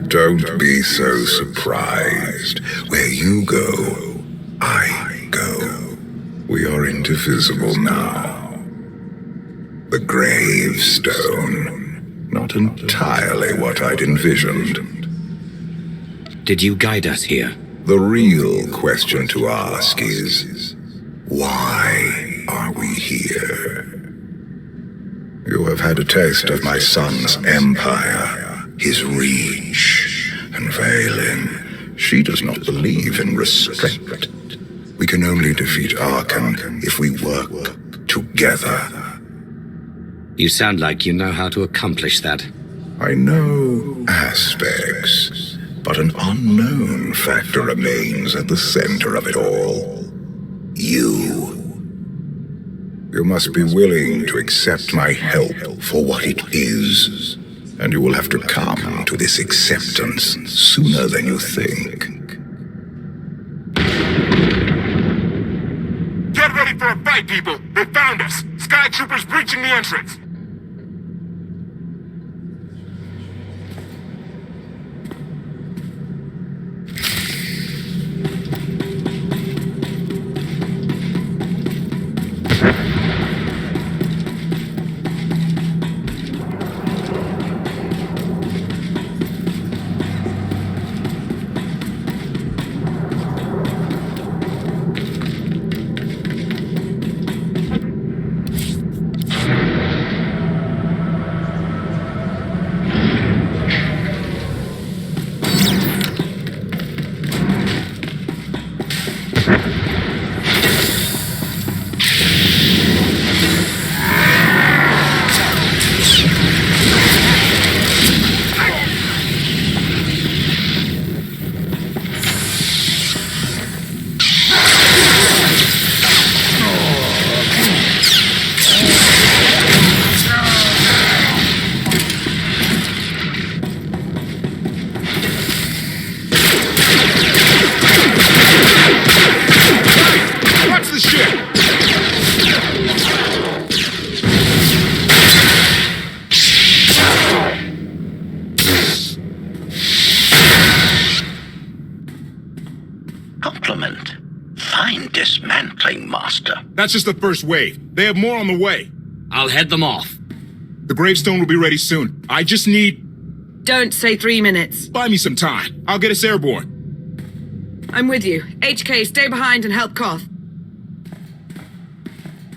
Don't be so surprised. Where you go, I go. We are indivisible now. The gravestone. Not entirely what I'd envisioned. Did you guide us here? The real question to ask is, why are we here? You have had a taste of my son's empire, his reach, and Valen. She does not believe in restraint. We can only defeat Arkan if we work together. You sound like you know how to accomplish that. I know aspects, but an unknown factor remains at the center of it all. You. You must be willing to accept my help for what it is, and you will have to come to this acceptance sooner than you think. Get ready for a fight, people! They found us! Sky Troopers breaching the entrance! That's just the first wave. They have more on the way. I'll head them off. The gravestone will be ready soon. I just need... Don't say 3 minutes. Buy me some time. I'll get us airborne. I'm with you. HK, stay behind and help KOTFE.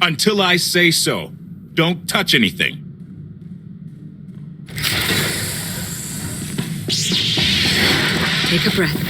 Until I say so. Don't touch anything. Take a breath.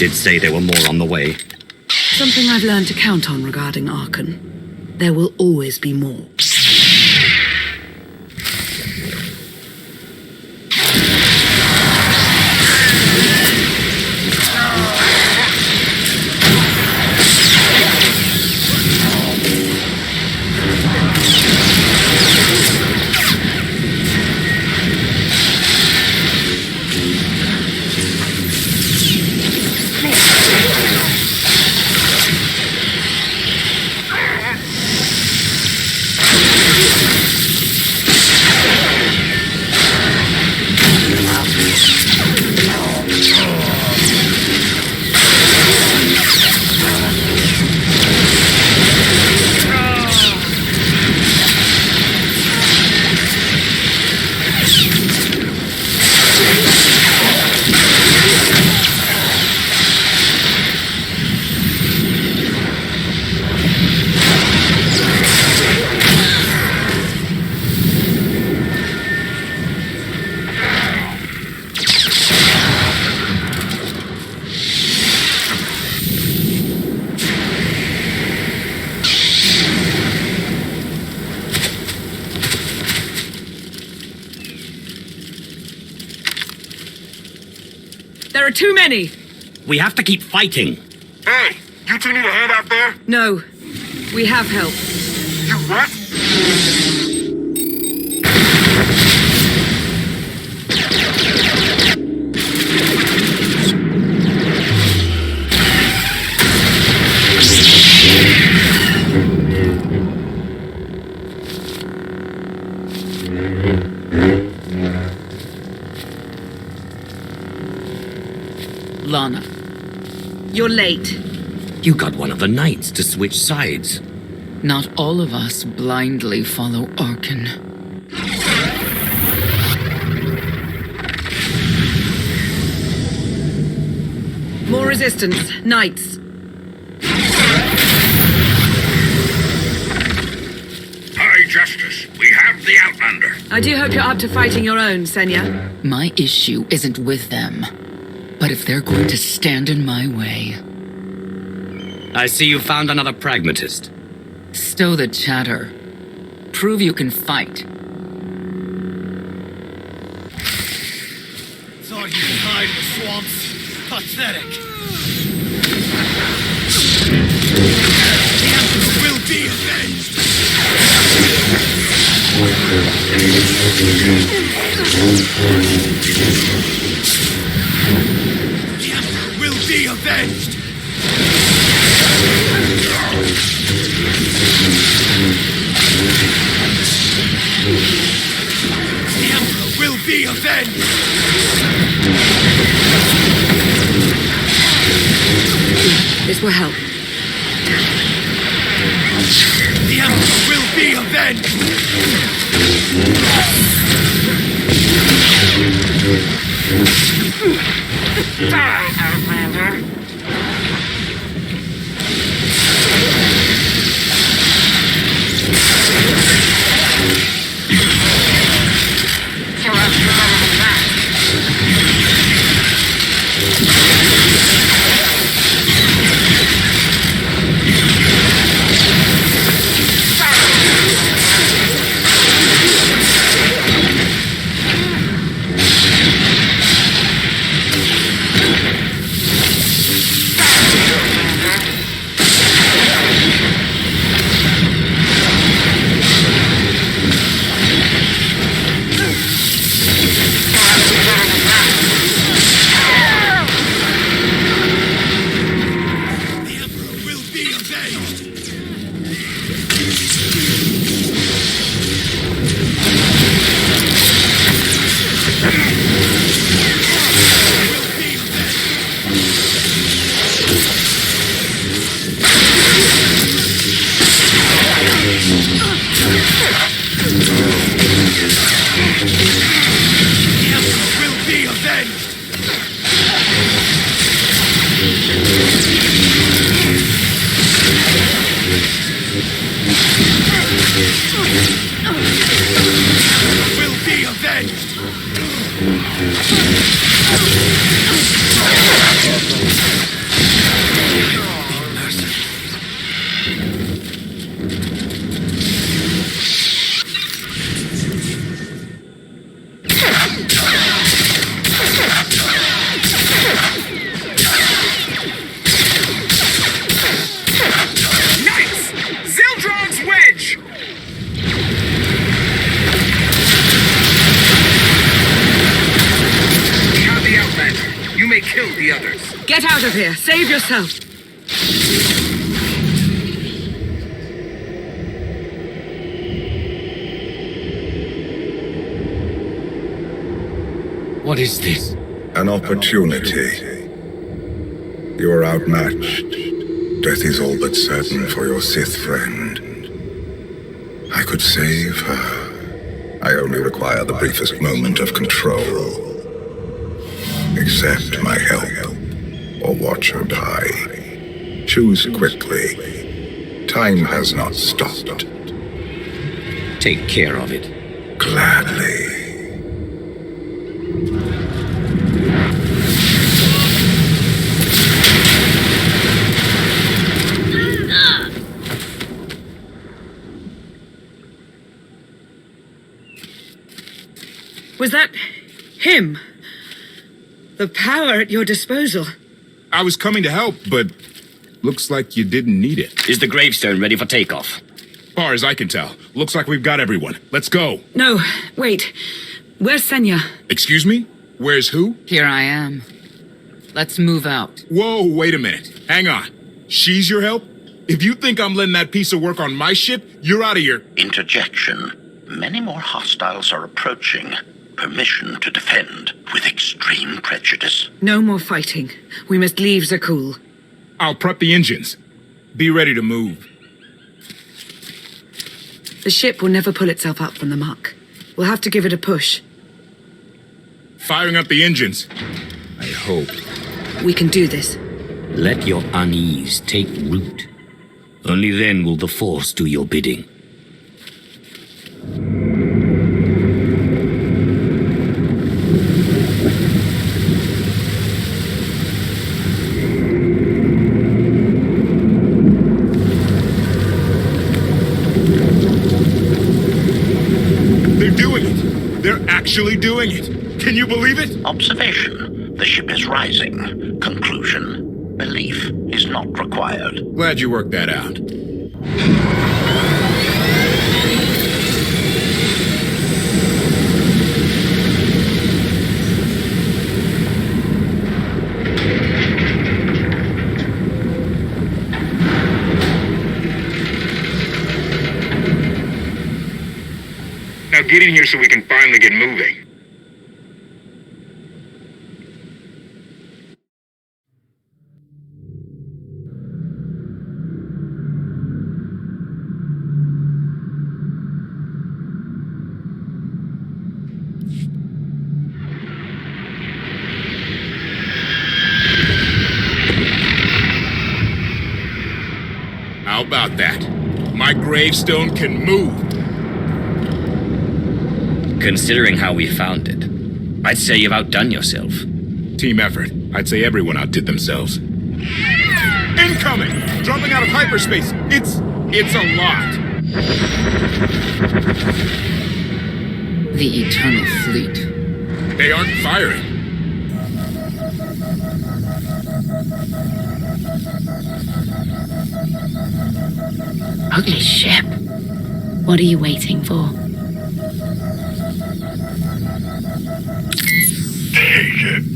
did say there were more on the way. Something I've learned to count on regarding Archon. There will always be more. There are too many! We have to keep fighting. Hey, you two need a hand out there? No. We have help. You what? Lana. You're late. You got one of the knights to switch sides. Not all of us blindly follow Archon. More resistance. Knights. High Justice, we have the Outlander. I do hope you're up to fighting your own, Senya. My issue isn't with them. But if they're going to stand in my way... I see you found another pragmatist. Stow the chatter. Prove you can fight. Thought you could hide in the swamps. Pathetic. The Empress will be avenged. The Emperor will be avenged. The Emperor will be avenged. This will help. The Emperor will be avenged. Die, Outlander. You'll have to remember the fact. Get out of here! Save yourself! What is this? An opportunity. You are outmatched. Death is all but certain for your Sith friend. I could save her. I only require the briefest moment of control. Accept my help, or watch her die. Choose quickly. Time has not stopped. Take care of it. Gladly. Was that him? The power at your disposal. I was coming to help, but looks like you didn't need it. Is the gravestone ready for takeoff? Far as I can tell, looks like we've got everyone. Let's go. No, wait. Where's Senya? Excuse me? Where's who? Here I am. Let's move out. Whoa, wait a minute. Hang on. She's your help? If you think I'm letting that piece of work on my ship, you're out of here. Interjection. Many more hostiles are approaching. Permission to defend with extreme prejudice. No more fighting. We must leave Zakul. I'll prep the engines. Be ready to move. The ship will never pull itself up from the muck. We'll have to give it a push. Firing up the engines. I hope. We can do this. Let your unease take root. Only then will the Force do your bidding. Actually doing it. Can you believe it? Observation. The ship is rising. Conclusion. Belief is not required. Glad you worked that out. Now get in here so we can finally get moving. How about that? My gravestone can move. Considering how we found it, I'd say you've outdone yourself. Team effort. I'd say everyone outdid themselves. Incoming! Dropping out of hyperspace. It's a lot. The Eternal Fleet. They aren't firing. Ugly ship. What are you waiting for? Take it.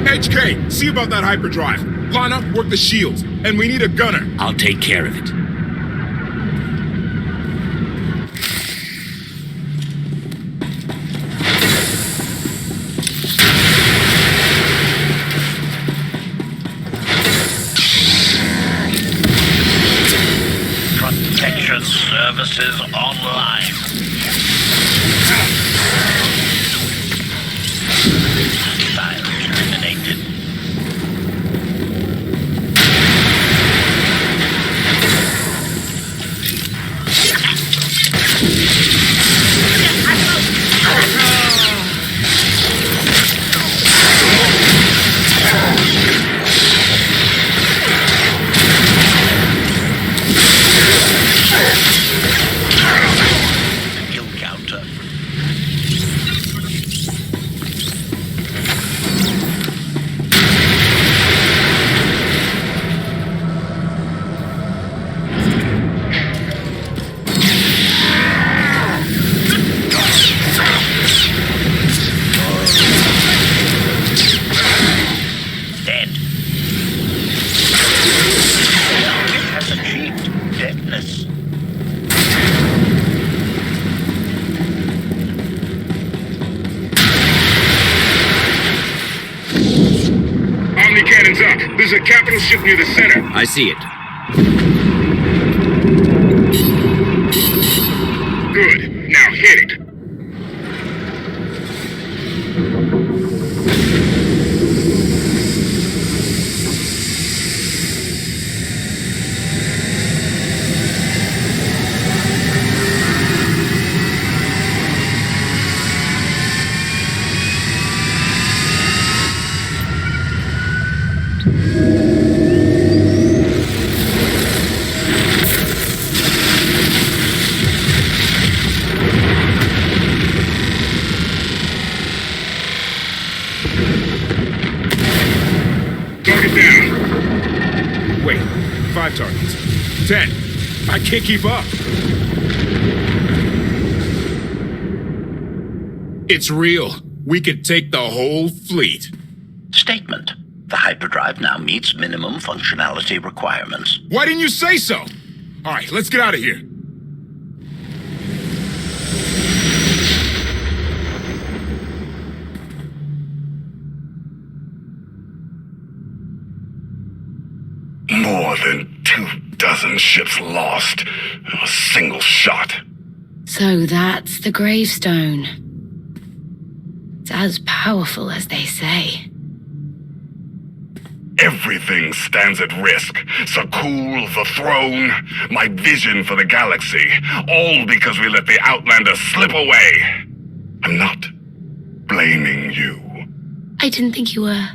HK, see about that hyperdrive. Lana, work the shields. And we need a gunner. I'll take care of it. Protection services online. File terminated. There's a capital ship near the center. I see it. Good. Now hit it. Wait, 5 targets. 10. I can't keep up. It's real. We could take the whole fleet. Statement. The hyperdrive now meets minimum functionality requirements. Why didn't you say so? All right, let's get out of here. More than 24 ships lost in a single shot. So that's the gravestone. It's as powerful as they say. Everything stands at risk. Sakul, the throne, my vision for the galaxy. All because we let the Outlanders slip away. I'm not blaming you. I didn't think you were.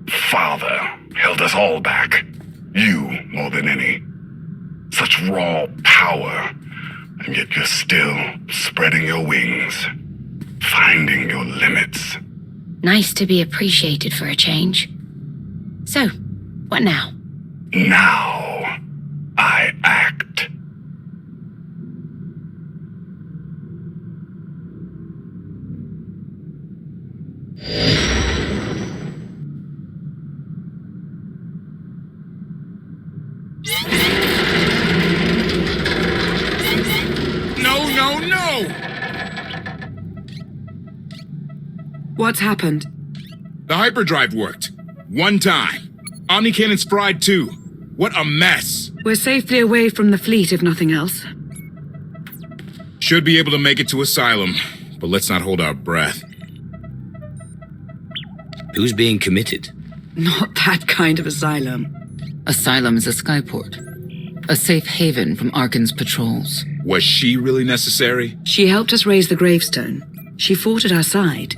Father held us all back. You more than any. Such raw power. And yet you're still spreading your wings. Finding your limits. Nice to be appreciated for a change. So, what now? Now, I act. No! What's happened? The hyperdrive worked. 1 time. Omnicannon's fried too. What a mess. We're safely away from the fleet, if nothing else. Should be able to make it to Asylum, but let's not hold our breath. Who's being committed? Not that kind of asylum. Asylum is a skyport. A safe haven from Arkan's patrols. Was she really necessary? She helped us raise the gravestone. She fought at our side.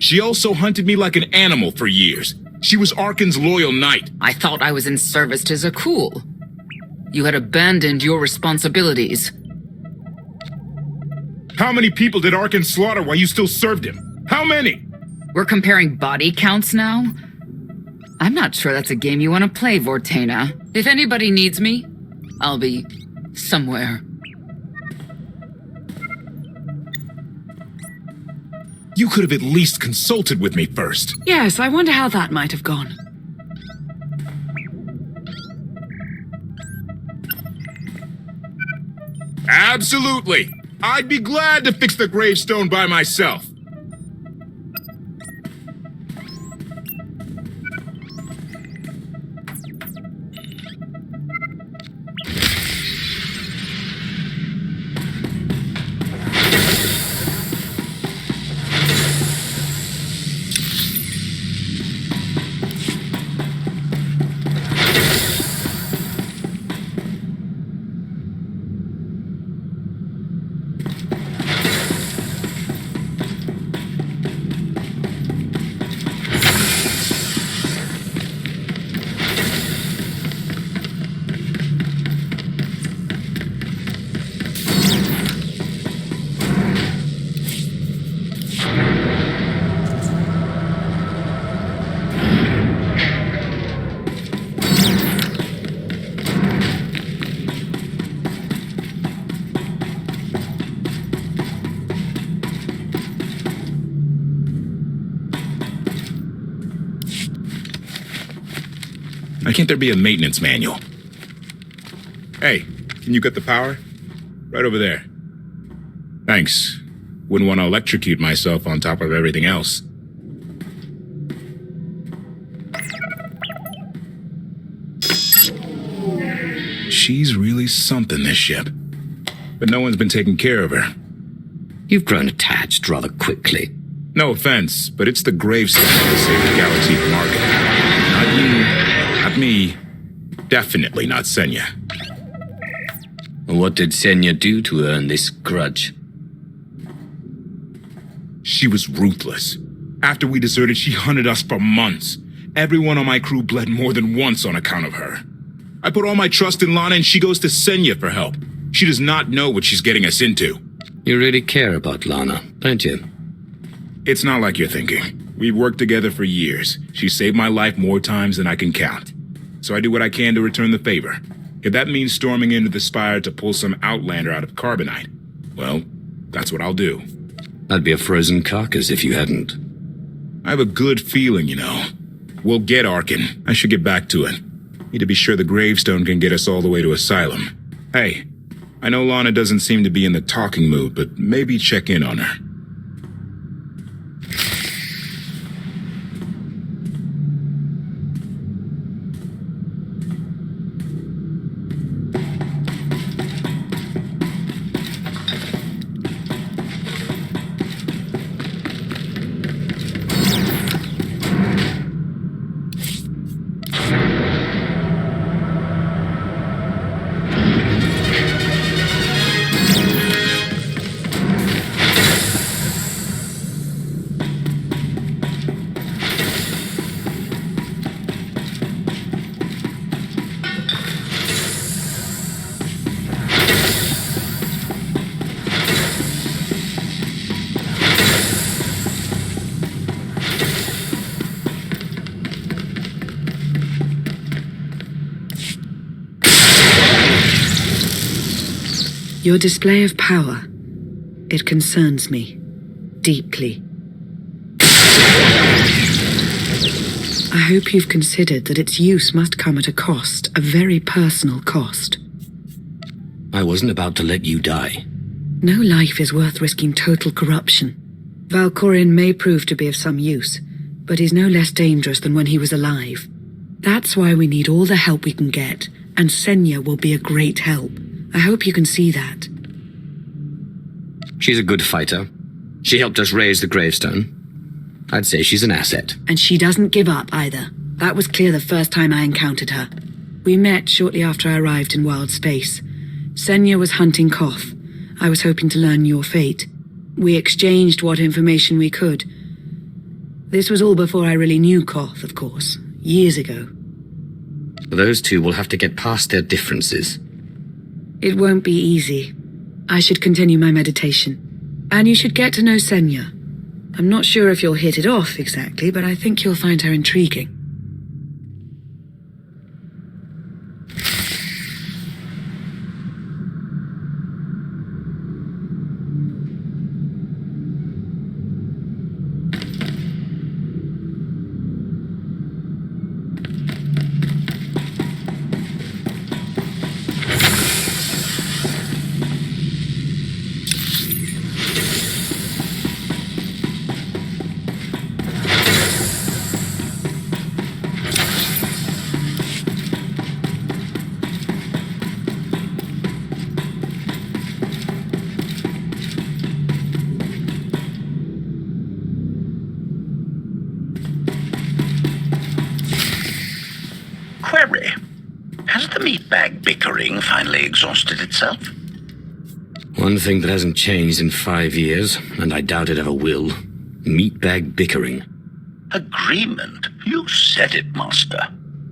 She also hunted me like an animal for years. She was Arkan's loyal knight. I thought I was in service to Zakul. You had abandoned your responsibilities. How many people did Arkan slaughter while you still served him? How many? We're comparing body counts now? I'm not sure that's a game you want to play, Vortena. If anybody needs me, I'll be somewhere. You could have at least consulted with me first. Yes, I wonder how that might have gone. Absolutely. I'd be glad to fix the gravestone by myself. Why can't there be a maintenance manual? Hey, can you get the power? Right over there. Thanks. Wouldn't want to electrocute myself on top of everything else. she's really something, this ship. But no one's been taking care of her. You've grown attached rather quickly. No offense, but it's the gravestone that saved the galaxy from Arkham. Not you, not me, definitely not Senya. What did Senya do to earn this grudge? She was ruthless. After we deserted, she hunted us for months. Everyone on my crew bled more than once on account of her. I put all my trust in Lana and she goes to Senya for help. She does not know what she's getting us into. You really care about Lana, don't you? It's not like you're thinking. We've worked together for years. She saved my life more times than I can count. So I do what I can to return the favor. If that means storming into the Spire to pull some Outlander out of Carbonite, well, that's what I'll do. That'd be a frozen carcass if you hadn't. I have a good feeling, you know. We'll get Arkin. I should get back to it. Need to be sure the gravestone can get us all the way to Asylum. Hey, I know Lana doesn't seem to be in the talking mood, but maybe check in on her. Your display of power, it concerns me deeply. I hope you've considered that its use must come at a cost, a very personal cost. I wasn't about to let you die. No life is worth risking total corruption. Valkorion may prove to be of some use, but he's no less dangerous than when he was alive. That's why we need all the help we can get, and Senya will be a great help. I hope you can see that. She's a good fighter. She helped us raise the gravestone. I'd say she's an asset. And she doesn't give up either. That was clear the first time I encountered her. We met shortly after I arrived in wild space. Senya was hunting KOTFE. I was hoping to learn your fate. We exchanged what information we could. This was all before I really knew KOTFE, of course. Years ago. Those two will have to get past their differences. It won't be easy. I should continue my meditation. And you should get to know Senya. I'm not sure if you'll hit it off exactly, but I think you'll find her intriguing. Query. Has the meatbag bickering finally exhausted itself? One thing that hasn't changed in 5 years, and I doubt it ever will. Meatbag bickering. Agreement? You said it, Master.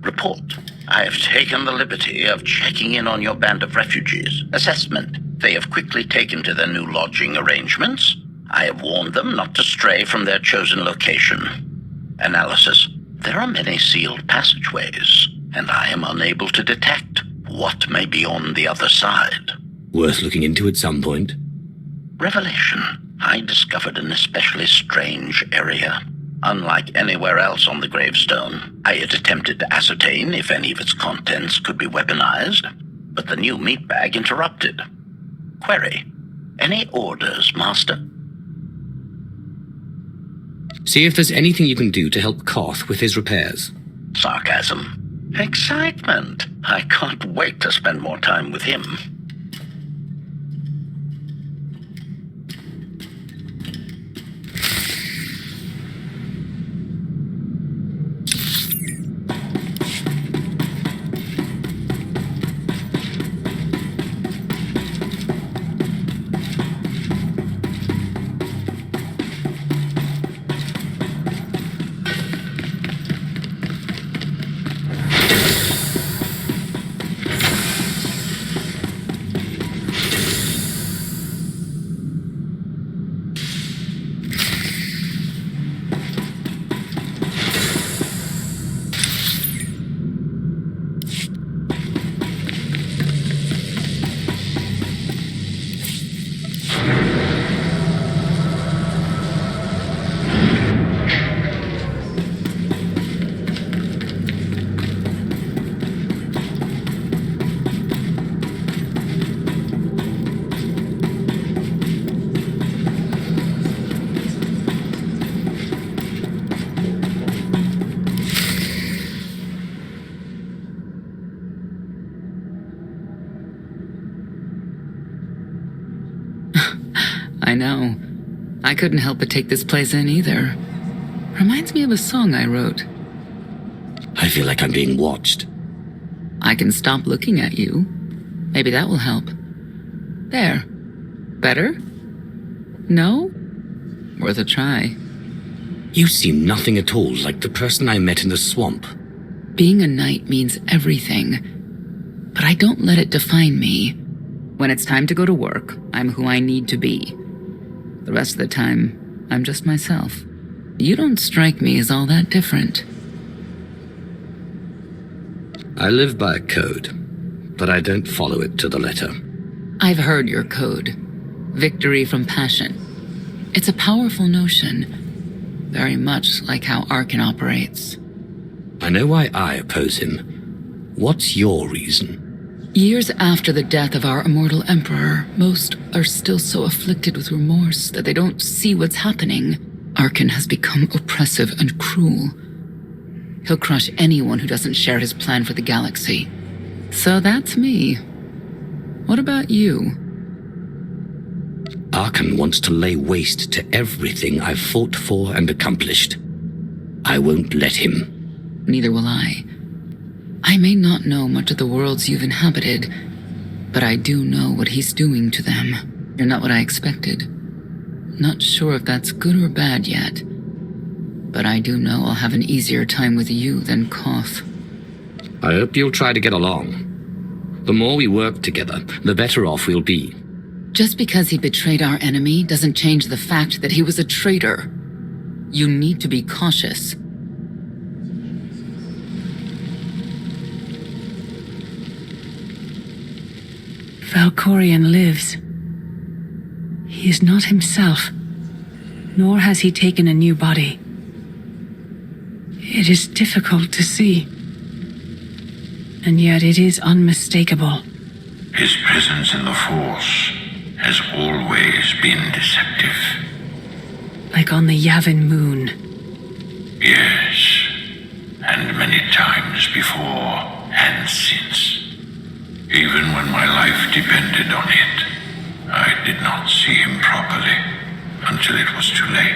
Report. I have taken the liberty of checking in on your band of refugees. Assessment. They have quickly taken to their new lodging arrangements. I have warned them not to stray from their chosen location. Analysis. There are many sealed passageways, and I am unable to detect what may be on the other side. Worth looking into at some point. Revelation. I discovered an especially strange area. Unlike anywhere else on the gravestone, I had attempted to ascertain if any of its contents could be weaponized, but the new meatbag interrupted. Query. Any orders, Master? See if there's anything you can do to help KOTFE with his repairs. Sarcasm. Excitement. I can't wait to spend more time with him. I know. I couldn't help but take this place in either. Reminds me of a song I wrote. I feel like I'm being watched. I can stop looking at you. Maybe that will help. There. Better? No? Worth a try. You seem nothing at all like the person I met in the swamp. Being a knight means everything. But I don't let it define me. When it's time to go to work, I'm who I need to be. The rest of the time, I'm just myself. You don't strike me as all that different. I live by a code, but I don't follow it to the letter. I've heard your code. Victory from passion. It's a powerful notion. Very much like how Arkan operates. I know why I oppose him. What's your reason? Years after the death of our immortal emperor, most are still so afflicted with remorse that they don't see what's happening. Arkan has become oppressive and cruel. He'll crush anyone who doesn't share his plan for the galaxy. So that's me. What about you? Arkan wants to lay waste to everything I've fought for and accomplished. I won't let him. Neither will I. I may not know much of the worlds you've inhabited, but I do know what he's doing to them. You're not what I expected. Not sure if that's good or bad yet, but I do know I'll have an easier time with you than KOTFE. I hope you'll try to get along. The more we work together, the better off we'll be. Just because he betrayed our enemy doesn't change the fact that he was a traitor. You need to be cautious. Valkorion lives. He is not himself, nor has he taken a new body. It is difficult to see, and yet it is unmistakable. His presence in the Force has always been deceptive. Like on the Yavin moon. Yes, and many times before and since. Even when my life depended on it, I did not see him properly until it was too late.